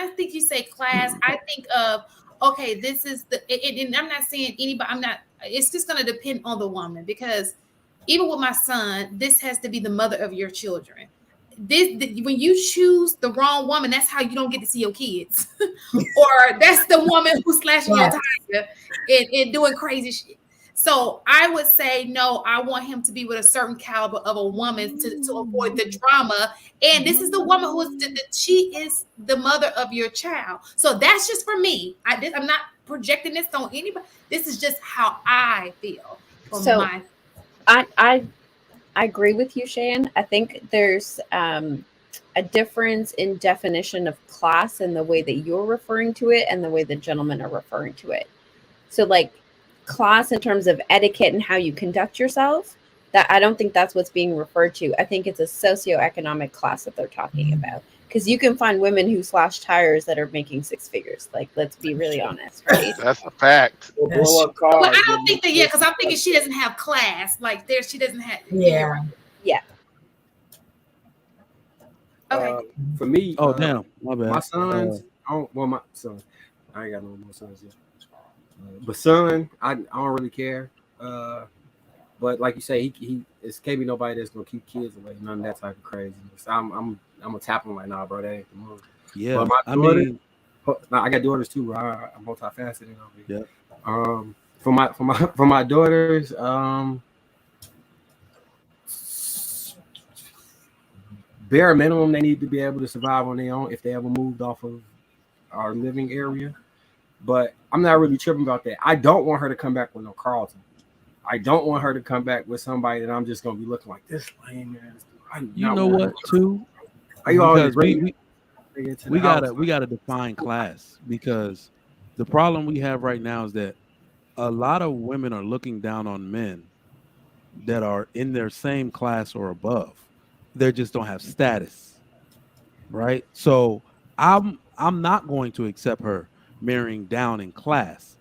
I think you say class, I think of, okay, this is and I'm not saying anybody, it's just going to depend on the woman, because even with my son, this has to be the mother of your children. When you choose the wrong woman, that's how you don't get to see your kids. Or that's the woman who's slashing your tire and doing crazy shit. So I would say, no, I want him to be with a certain caliber of a woman to avoid the drama. And this is the woman who is, she is the mother of your child. So that's just for me. I'm not projecting this on anybody. This is just how I feel. I agree with you, Shan. I think there's a difference in definition of class and the way that you're referring to it and the way the gentlemen are referring to it. So like class in terms of etiquette and how you conduct yourself, that I don't think that's what's being referred to. I think it's a socioeconomic class that they're talking about. Because you can find women who slash tires that are making six figures. Like, let's be really honest, right? That's a fact. Well, I don't think that, because I'm thinking she doesn't have class. Like, she doesn't have. Yeah. Okay. For me, damn, my bad. My sons, my son, I ain't got no more sons yet. But son, I don't really care. But like you say, he it's can't be nobody that's gonna keep kids away. None of that type of craziness. I'm gonna tap him like, nah, bro, that ain't the move. Yeah, but my daughter, I got daughters too, bro. I'm multifaceted. Yeah. For my daughters, bare minimum, they need to be able to survive on their own if they ever moved off of our living area. But I'm not really tripping about that. I don't want her to come back with no Carlton. I don't want her to come back with somebody that I'm just gonna be looking like this lame ass. You know what, too? Because we gotta define class, because the problem we have right now is that a lot of women are looking down on men that are in their same class or above. They just don't have status, right? So I'm not going to accept her marrying down in class.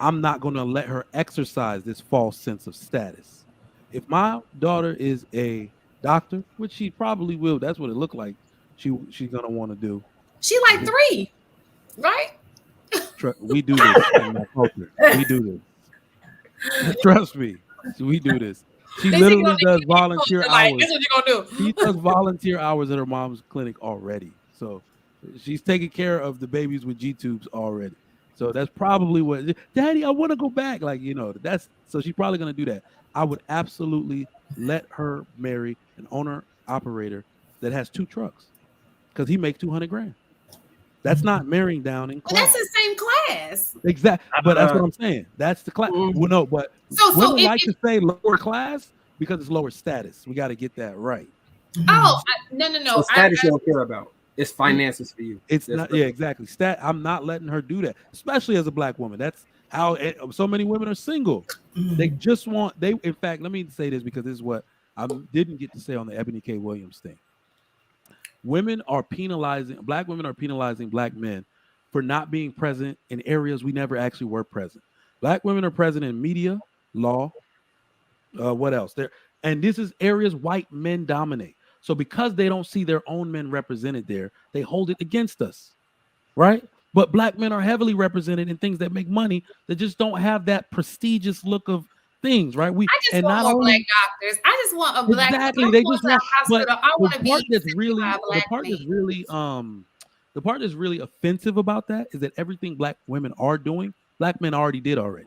I'm not going to let her exercise this false sense of status. If my daughter is a doctor, which she probably will, that's what it looked like she's going to want to do. She like 3, right? We do this in my culture. We do this. Trust me. We do this. She literally does volunteer hours. This is what you're going to do. She does volunteer hours at her mom's clinic already. So she's taking care of the babies with G-tubes already. So that's probably what, Daddy, I want to go back. Like, so she's probably going to do that. I would absolutely let her marry an owner operator that has 2 trucks, because he makes $200,000. That's not marrying down in class. But that's the same class. Exactly. But that's what I'm saying. That's the class. Well, no, but women like to say lower class because it's lower status. We got to get that right. Oh, no. So status you don't care about. It's finances for you. It's not. Yeah, exactly. I'm not letting her do that, especially as a black woman. That's how so many women are single. They just want. In fact, let me say this, because this is what I didn't get to say on the Ebony K. Williams thing. Black women are penalizing black men for not being present in areas we never actually were present. Black women are present in media, law, what else? And this is areas white men dominate. So because they don't see their own men represented there, they hold it against us, right? But black men are heavily represented in things that make money that just don't have that prestigious look of things, right? I just want more black doctors. I just want a black. Exactly. They just want. Hospital. I want to be. The part that's really offensive about that is that everything black women are doing, black men already did already.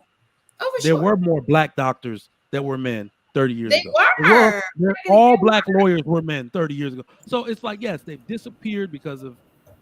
There were more black doctors that were men 30 years ago. All black lawyers were men 30 years ago. So it's like, yes, they've disappeared because of,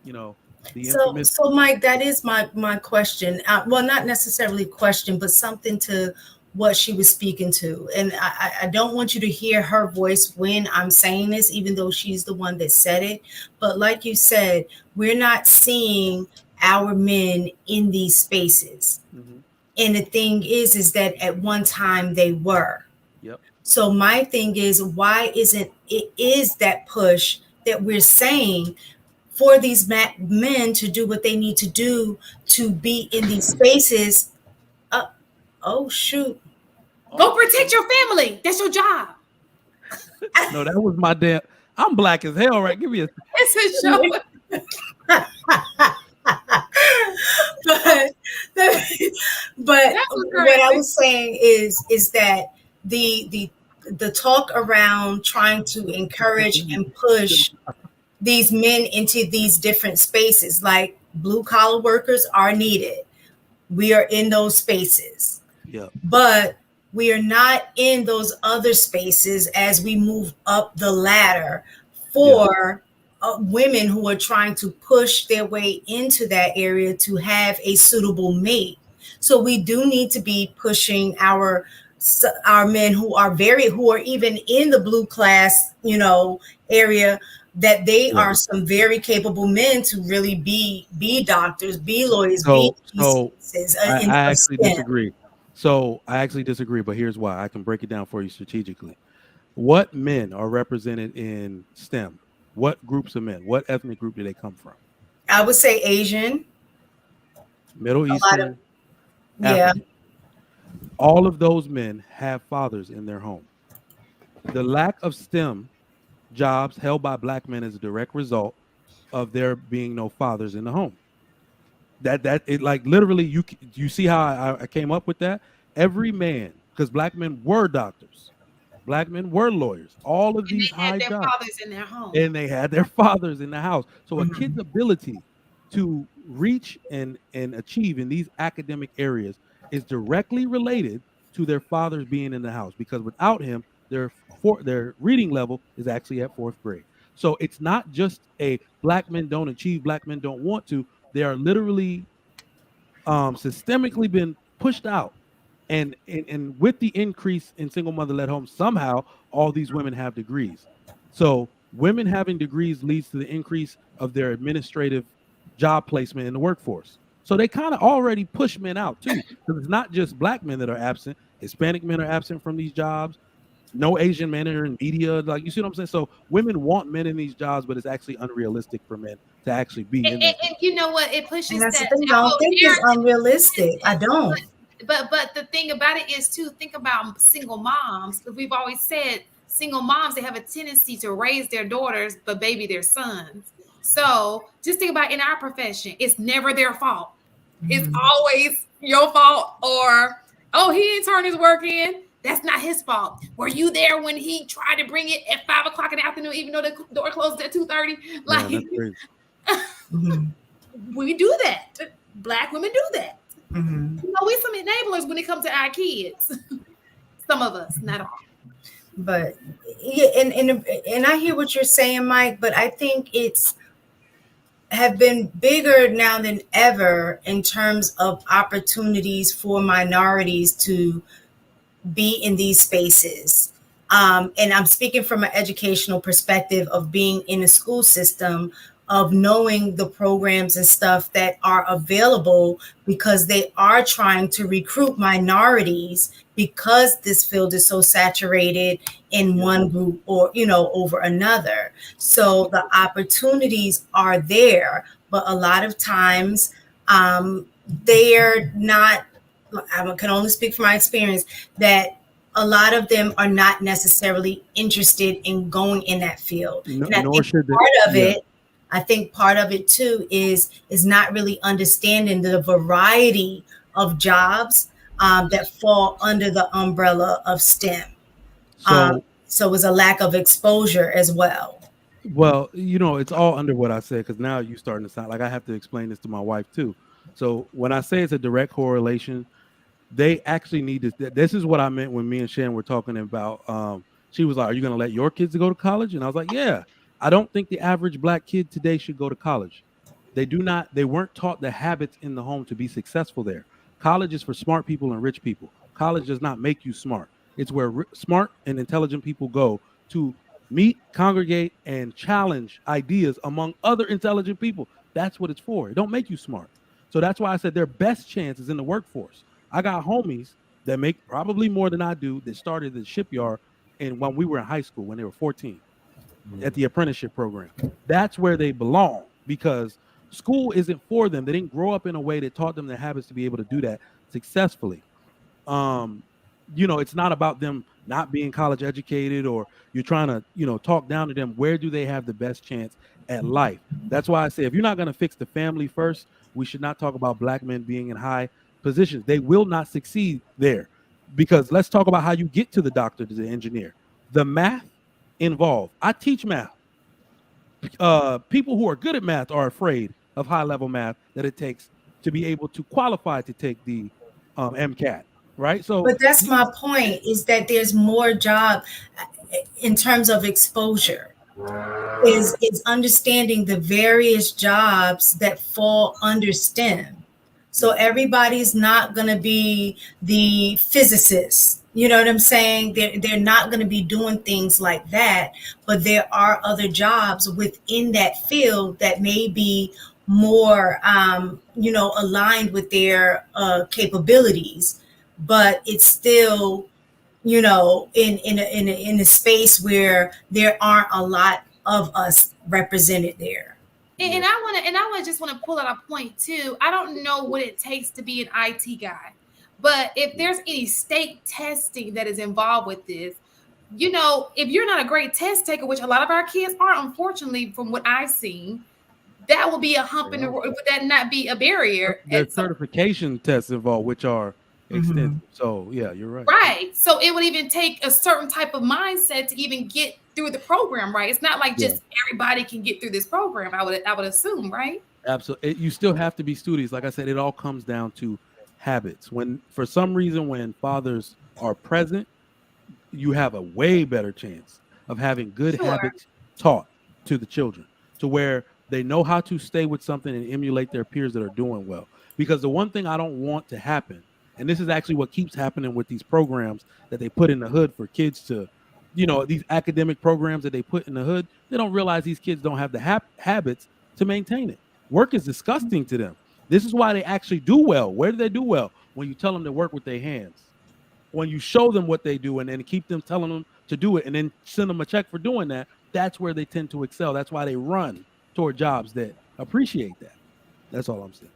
the infamous. So Mike, that is my question. Well, not necessarily question, but something to what she was speaking to. And I don't want you to hear her voice when I'm saying this, even though she's the one that said it. But like you said, we're not seeing our men in these spaces. Mm-hmm. And the thing is that at one time they were. Yep. So my thing is, why isn't it is that push that we're saying for these men to do what they need to do to be in these spaces? Oh, shoot. Go protect your family. That's your job. No, that was my damn. I'm black as hell, right? Give me a. It's a show. what I was saying is that the talk around trying to encourage and push these men into these different spaces, like blue collar workers are needed. We are in those spaces. Yeah. But we are not in those other spaces as we move up the ladder for women who are trying to push their way into that area to have a suitable mate. So we do need to be pushing our men who are even in the blue class, area, that they are some very capable men to really be doctors, be lawyers, be I actually disagree. So I actually disagree, but here's why. I can break it down for you strategically. What men are represented in STEM? What groups of men? What ethnic group do they come from? I would say Asian, Middle Eastern, African. All of those men have fathers in their home. The lack of STEM jobs held by black men is a direct result of there being no fathers in the home. That it, like, literally, you see how I came up with that? Every man, because black men were doctors, black men were lawyers, all of these high jobs, fathers in their home, and they had their fathers in the house. So a kid's ability to reach and achieve in these academic areas is directly related to their fathers being in the house, because without him, their reading level is actually at 4th grade. So it's not just a black men don't achieve, black men don't want to. They are literally systemically been pushed out. And with the increase in single mother-led homes, somehow all these women have degrees. So women having degrees leads to the increase of their administrative job placement in the workforce. So they kind of already push men out too. Because it's not just black men that are absent. Hispanic men are absent from these jobs. No Asian men are in media. Like, you see what I'm saying? So women want men in these jobs, but it's actually unrealistic for men to actually be in them. And you know what? It pushes and that's that. The thing. I don't think it's unrealistic. I don't. But the thing about it is, too, think about single moms. We've always said single moms, they have a tendency to raise their daughters but baby their sons. So just think about in our profession, it's never their fault. It's always your fault, or, oh, he didn't turn his work in. That's not his fault. Were you there when he tried to bring it at 5 o'clock in the afternoon, even though the door closed at 2:30? Like, we do that. Black women do that. We some enablers when it comes to our kids. Some of us, not all. But yeah, and I hear what you're saying, Mike. But I think it's have been bigger now than ever in terms of opportunities for minorities to be in these spaces. And I'm speaking from an educational perspective of being in the school system, of knowing the programs and stuff that are available, because they are trying to recruit minorities, because this field is so saturated in one group or, over another. So the opportunities are there, but a lot of times they're not. I can only speak from my experience that a lot of them are not necessarily interested in going in that field. And I think part of it too is not really understanding the variety of jobs that fall under the umbrella of STEM. So it's a lack of exposure as well. Well, it's all under what I said, because now you're starting to sound like I have to explain this to my wife too. So when I say it's a direct correlation, they actually need this. This is what I meant when me and Shan were talking about. She was like, "Are you going to let your kids go to college?" And I was like, "Yeah." I don't think the average black kid today should go to college. They weren't taught the habits in the home to be successful there. College is for smart people and rich people. College does not make you smart. It's where smart and intelligent people go to meet, congregate, and challenge ideas among other intelligent people. That's what it's for. It don't make you smart. So that's why I said their best chance is in the workforce. I got homies that make probably more than I do that started the shipyard when we were in high school, when they were 14. At the apprenticeship program. That's where they belong, because school isn't for them. They didn't grow up in a way that taught them the habits to be able to do that successfully. It's not about them not being college educated, or you're trying to, talk down to them. Where do they have the best chance at life? That's why I say, if you're not going to fix the family first, we should not talk about black men being in high positions. They will not succeed there, because let's talk about how you get to the doctor, to the engineer. The math involved. I teach math. People who are good at math are afraid of high level math that it takes to be able to qualify to take the MCAT, right? So, But that's my point, is that there's more job in terms of exposure, is understanding the various jobs that fall under STEM. So everybody's not going to be the physicist. You know what I'm saying? They're not going to be doing things like that, but there are other jobs within that field that may be more, aligned with their capabilities, but it's still, in a space where there aren't a lot of us represented there. And I just want to pull out a point too. I don't know what it takes to be an IT guy, but if there's any state testing that is involved with this, if you're not a great test taker, which a lot of our kids are, unfortunately, from what I've seen, that will be a hump in the road. Would that not be a barrier? There's certification tests involved, which are extensive. So yeah, you're right. Right. So it would even take a certain type of mindset to even get through the program, right? It's not like just everybody can get through this program. I would assume, right? Absolutely. You still have to be studious. Like I said, it all comes down to habits. When for some reason when fathers are present, you have a way better chance of having good habits taught to the children, to where they know how to stay with something and emulate their peers that are doing well. Because the one thing I don't want to happen, and this is actually what keeps happening with these programs that they put in the hood for kids to, these academic programs that they put in the hood, they don't realize these kids don't have the habits to maintain it. Work is disgusting to them. This is why they actually do well. Where do they do well? When you tell them to work with their hands. When you show them what they do and then keep them telling them to do it and then send them a check for doing that, that's where they tend to excel. That's why they run toward jobs that appreciate that. That's all I'm saying.